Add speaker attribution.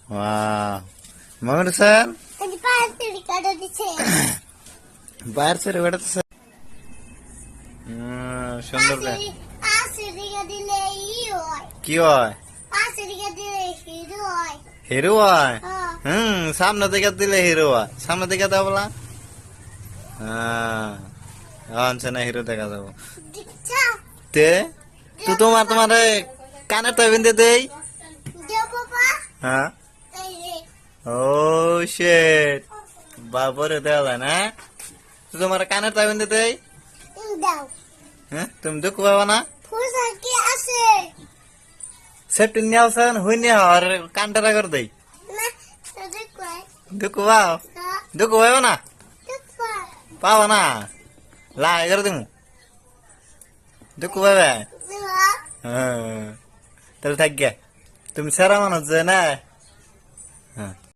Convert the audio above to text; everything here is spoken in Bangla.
Speaker 1: Wow. Mama sen?
Speaker 2: Tadi pasti dikado di sini.
Speaker 1: বাইরে ছেড়ে বেড়াতেছে সুন্দর দেখ
Speaker 2: Asli dikado iya.
Speaker 1: কি হয়
Speaker 2: Asli dikado hidu.
Speaker 1: হিরো হয়
Speaker 2: Oh.
Speaker 1: সামনে থেকে দিলে হিরো হয় সামনে থেকে দাও বলা আনছে না হিরো দেখা যাবো
Speaker 2: Dikca.
Speaker 1: তে তো তোমার কানের তো বিন্দে দেই
Speaker 2: Dia papa.
Speaker 1: হ্যাঁ
Speaker 2: Ini.
Speaker 1: ও শেট বাবরে দেওয়া যায় না তো তোমার কানের তো বিন্দে দেই
Speaker 2: Indah.
Speaker 1: হ্যাঁ তুমি দুঃখ পাবা না
Speaker 2: Pusat ki ase.
Speaker 1: সেফটি নিয়ে আসেন হই নিয়ে আর কানটা করে দেই
Speaker 2: Nah, tadi kue.
Speaker 1: দুঃখ পাও
Speaker 2: Nah,
Speaker 1: দুঃখ পাবো না
Speaker 2: cepat.
Speaker 1: পাবো না লাই করে দিমু দুঃখ পাবে
Speaker 2: Nah.
Speaker 1: তাহলে থাক গে তুমি সেরা মানুষ যে না হ্যাঁ